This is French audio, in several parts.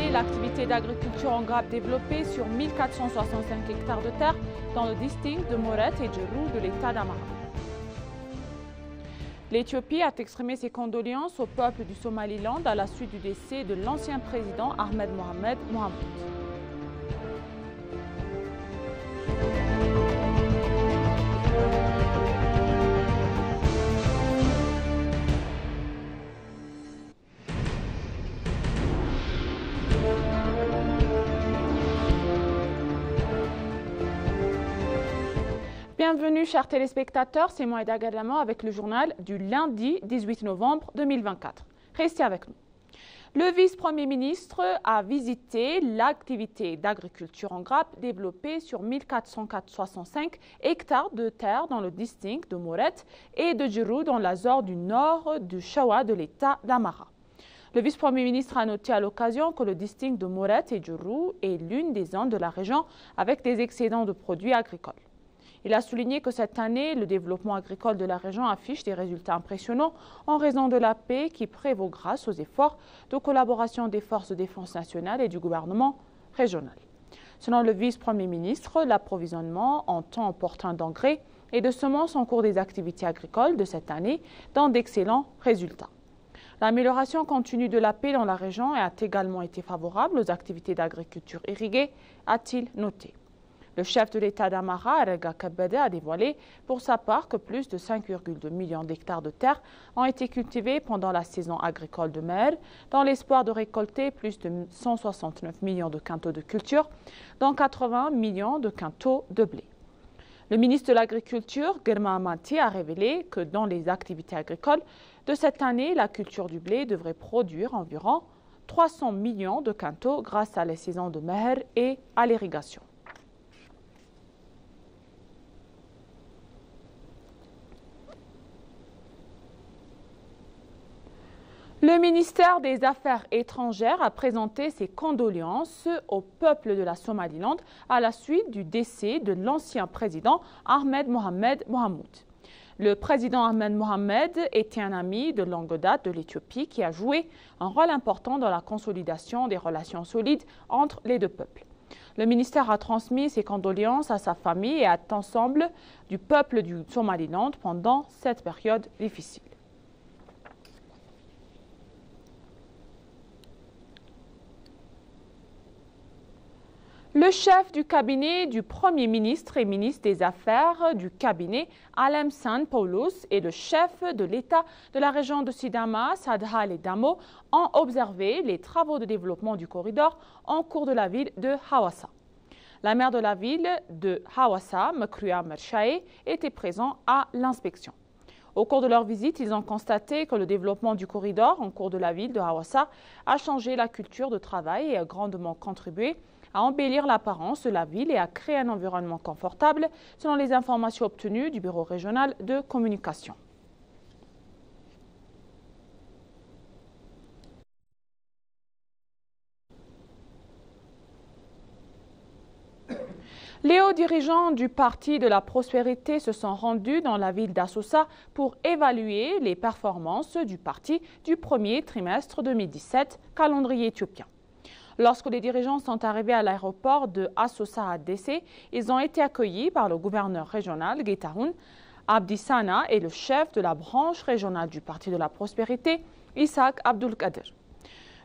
année, l'activité d'agriculture en grappe développée sur 1465 hectares de terre dans le district de Moret et Djerrou de l'État d'Amara. L'Éthiopie a exprimé ses condoléances au peuple du Somaliland à la suite du décès de l'ancien président Ahmed Mohamed Mohamoud. Bienvenue chers téléspectateurs, c'est moi Eda Gadamo avec le journal du lundi 18 novembre 2024. Restez avec nous. Le vice-premier ministre a visité l'activité d'agriculture en grappe développée sur 1465 hectares de terre dans le district de Moret et de Djerrou dans la zone du nord du Shawa de l'État d'Amara. Le vice-premier ministre a noté à l'occasion que le district de Moret et Djerrou est l'une des zones de la région avec des excédents de produits agricoles. Il a souligné que cette année, le développement agricole de la région affiche des résultats impressionnants en raison de la paix qui prévaut grâce aux efforts de collaboration des forces de défense nationale et du gouvernement régional. Selon le vice-premier ministre, l'approvisionnement en temps opportun d'engrais et de semences en cours des activités agricoles de cette année donne d'excellents résultats. L'amélioration continue de la paix dans la région a également été favorable aux activités d'agriculture irriguée, a-t-il noté. Le chef de l'État d'Amara, Arega Kabede, a dévoilé pour sa part que plus de 5,2 millions d'hectares de terre ont été cultivés pendant la saison agricole de mer, dans l'espoir de récolter plus de 169 millions de quintaux de culture, dont 80 millions de quintaux de blé. Le ministre de l'Agriculture, Girma Amati, a révélé que dans les activités agricoles de cette année, la culture du blé devrait produire environ 300 millions de quintaux grâce à la saison de mer et à l'irrigation. Le ministère des Affaires étrangères a présenté ses condoléances au peuple de la Somaliland à la suite du décès de l'ancien président Ahmed Mohamed Mohamoud. Le président Ahmed Mohamed était un ami de longue date de l'Éthiopie qui a joué un rôle important dans la consolidation des relations solides entre les deux peuples. Le ministère a transmis ses condoléances à sa famille et à l'ensemble du peuple du Somaliland pendant cette période difficile. Le chef du cabinet du Premier ministre et ministre des Affaires du cabinet, Alem San Paulus, et le chef de l'État de la région de Sidama, Sadhal et Damo, ont observé les travaux de développement du corridor en cours de la ville de Hawassa. La maire de la ville de Hawassa, Mkrua Mershae, était présent à l'inspection. Au cours de leur visite, ils ont constaté que le développement du corridor en cours de la ville de Hawassa a changé la culture de travail et a grandement contribué à embellir l'apparence de la ville et à créer un environnement confortable, selon les informations obtenues du Bureau régional de communication. Les hauts dirigeants du Parti de la Prospérité se sont rendus dans la ville d'Assosa pour évaluer les performances du parti du premier trimestre 2017, calendrier éthiopien. Lorsque les dirigeants sont arrivés à l'aéroport de Assosa ADC, ils ont été accueillis par le gouverneur régional Getachew Abdissana et le chef de la branche régionale du Parti de la Prospérité, Isaac Abdulkader.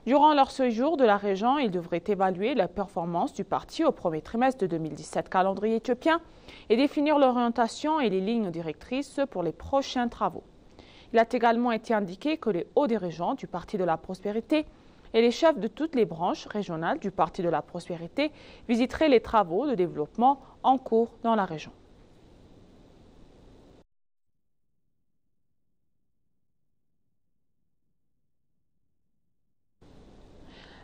Durant leur séjour de la région, ils devraient évaluer la performance du parti au premier trimestre de 2017 calendrier éthiopien et définir l'orientation et les lignes directrices pour les prochains travaux. Il a également été indiqué que les hauts dirigeants du Parti de la Prospérité et les chefs de toutes les branches régionales du Parti de la Prospérité visiteraient les travaux de développement en cours dans la région.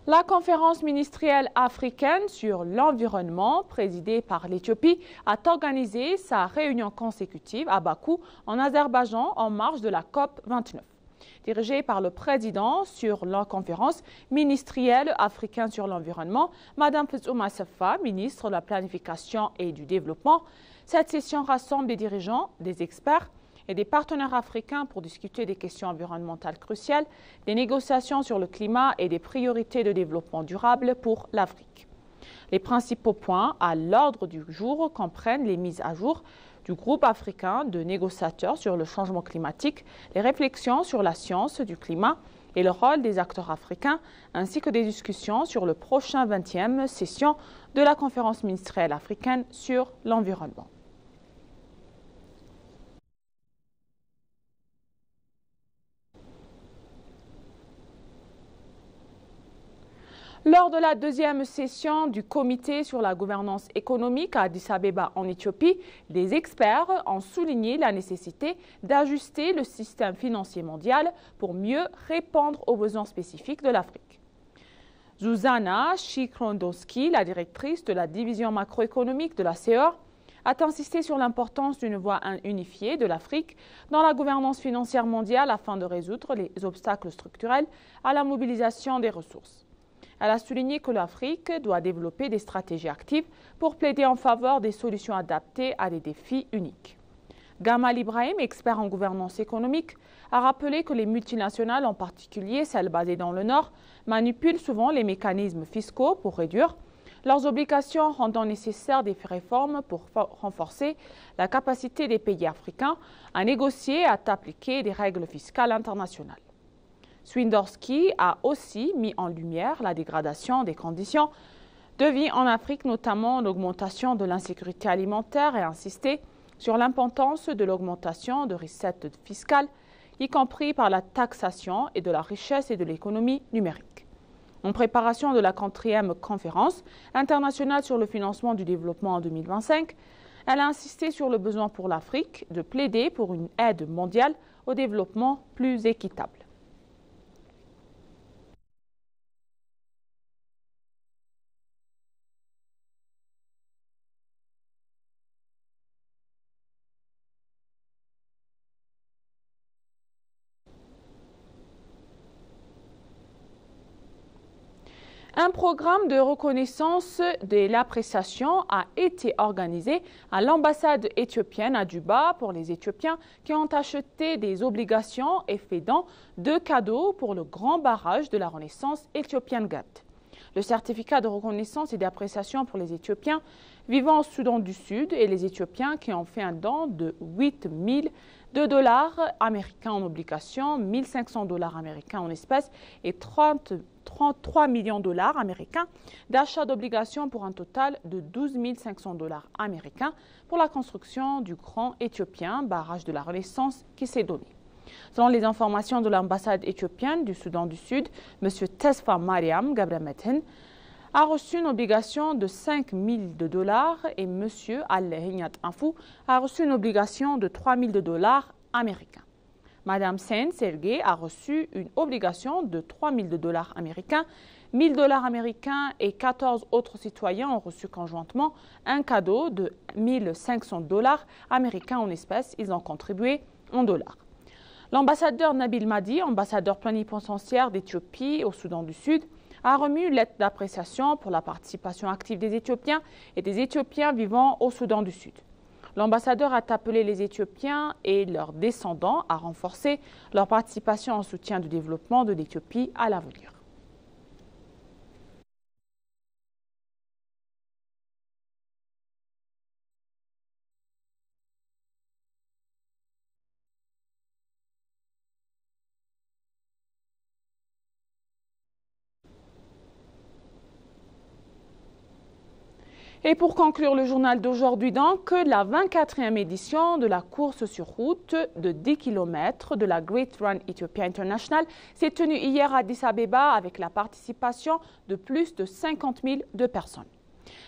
La conférence ministérielle africaine sur l'environnement, présidée par l'Éthiopie, a organisé sa réunion consécutive à Bakou, en Azerbaïdjan, en marge de la COP 29. Dirigée par le président sur la conférence ministérielle africaine sur l'environnement, Mme Fetsouma Seffa, ministre de la Planification et du Développement, cette session rassemble des dirigeants, des experts et des partenaires africains pour discuter des questions environnementales cruciales, des négociations sur le climat et des priorités de développement durable pour l'Afrique. Les principaux points à l'ordre du jour comprennent les mises à jour du groupe africain de négociateurs sur le changement climatique, les réflexions sur la science du climat et le rôle des acteurs africains, ainsi que des discussions sur le prochain 20e session de la conférence ministérielle africaine sur l'environnement. Lors de la deuxième session du comité sur la gouvernance économique à Addis Abeba en Éthiopie, des experts ont souligné la nécessité d'ajuster le système financier mondial pour mieux répondre aux besoins spécifiques de l'Afrique. Zuzana Chikrondowski, la directrice de la division macroéconomique de la CER, a insisté sur l'importance d'une voie unifiée de l'Afrique dans la gouvernance financière mondiale afin de résoudre les obstacles structurels à la mobilisation des ressources. Elle a souligné que l'Afrique doit développer des stratégies actives pour plaider en faveur des solutions adaptées à des défis uniques. Gamal Ibrahim, expert en gouvernance économique, a rappelé que les multinationales, en particulier celles basées dans le Nord, manipulent souvent les mécanismes fiscaux pour réduire leurs obligations, rendant nécessaire des réformes pour renforcer la capacité des pays africains à négocier et à appliquer des règles fiscales internationales. Swindorski a aussi mis en lumière la dégradation des conditions de vie en Afrique, notamment l'augmentation de l'insécurité alimentaire, et insisté sur l'importance de l'augmentation de recettes fiscales, y compris par la taxation et de la richesse et de l'économie numérique. En préparation de la 4e conférence internationale sur le financement du développement en 2025, elle a insisté sur le besoin pour l'Afrique de plaider pour une aide mondiale au développement plus équitable. Un programme de reconnaissance de l'appréciation a été organisé à l'ambassade éthiopienne à Djuba pour les Éthiopiens qui ont acheté des obligations et fait don de cadeaux pour le grand barrage de la Renaissance Ethiopian Gate. Le certificat de reconnaissance et d'appréciation pour les Éthiopiens vivant au Soudan du Sud et les Éthiopiens qui ont fait un don de 8 000 dollars américains en obligations, 1 500 dollars américains en espèces et 33 millions de dollars américains d'achat d'obligations pour un total de 12 500 dollars américains pour la construction du grand éthiopien barrage de la Renaissance qui s'est donné. Selon les informations de l'ambassade éthiopienne du Soudan du Sud, M. Tesfa Mariam Gabremeten a reçu une obligation de 5 000 dollars et M. Al-Hinyat Infou a reçu une obligation de 3 000 dollars américains. Mme Sen Sergei a reçu une obligation de 3 000 dollars américains, 1 000 dollars américains et 14 autres citoyens ont reçu conjointement un cadeau de 1 500 dollars américains en espèces. Ils ont contribué en dollars. L'ambassadeur Nabil Mahdi, ambassadeur plénipotentiaire d'Éthiopie au Soudan du Sud, a remis une lettre d'appréciation pour la participation active des Éthiopiens et des Éthiopiens vivant au Soudan du Sud. L'ambassadeur a appelé les Éthiopiens et leurs descendants à renforcer leur participation au soutien du développement de l'Éthiopie à l'avenir. Et pour conclure le journal d'aujourd'hui, donc, la 24e édition de la course sur route de 10 km de la Great Run Ethiopia International s'est tenue hier à Addis Abeba avec la participation de plus de 50 000 personnes.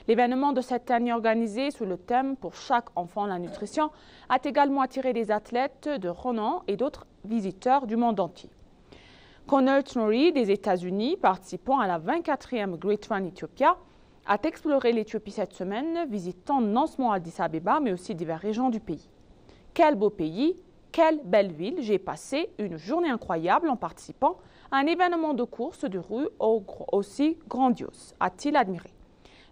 L'événement de cette année organisé sous le thème « Pour chaque enfant, la nutrition » a également attiré des athlètes de renom et d'autres visiteurs du monde entier. Connor Tnori des États-Unis, participant à la 24e Great Run Ethiopia, a exploré l'Éthiopie cette semaine, visitant non seulement Addis Abeba, mais aussi diverses régions du pays. Quel beau pays, quelle belle ville, j'ai passé une journée incroyable en participant à un événement de course de rue aussi grandiose, a-t-il admiré.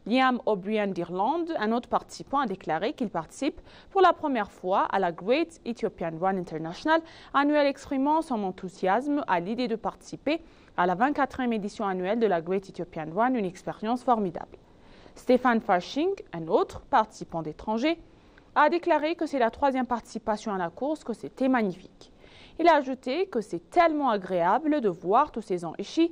Liam O'Brien d'Irlande, un autre participant, a déclaré qu'il participe pour la première fois à la Great Ethiopian Run International, annuel exprimant son enthousiasme à l'idée de participer à la 24e édition annuelle de la Great Ethiopian Run, une expérience formidable. Stéphane Farshing, un autre participant d'étranger, a déclaré que c'est la 3e participation à la course, que c'était magnifique. Il a ajouté que c'est tellement agréable de voir tous ces gens ici.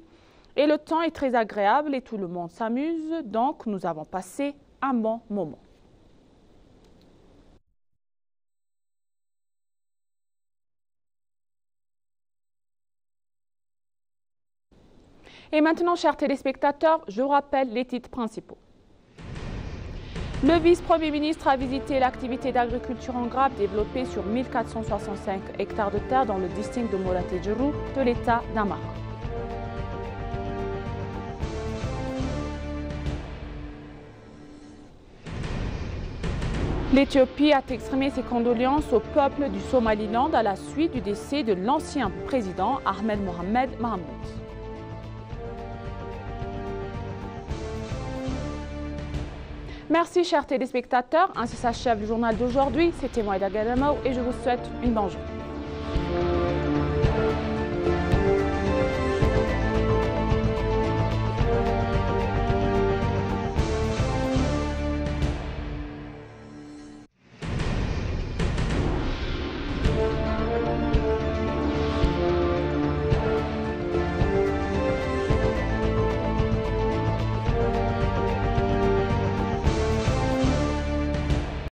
Et le temps est très agréable et tout le monde s'amuse, donc nous avons passé un bon moment. Et maintenant, chers téléspectateurs, je rappelle les titres principaux. Le vice-premier ministre a visité l'activité d'agriculture en grappe développée sur 1465 hectares de terre dans le district de Morategiru de l'État d'Amhara. L'Éthiopie a exprimé ses condoléances au peuple du Somaliland à la suite du décès de l'ancien président Ahmed Mohamed Mahamoud. Merci chers téléspectateurs, ainsi s'achève le journal d'aujourd'hui. C'était moi Ida Gadamo et je vous souhaite une bonne journée.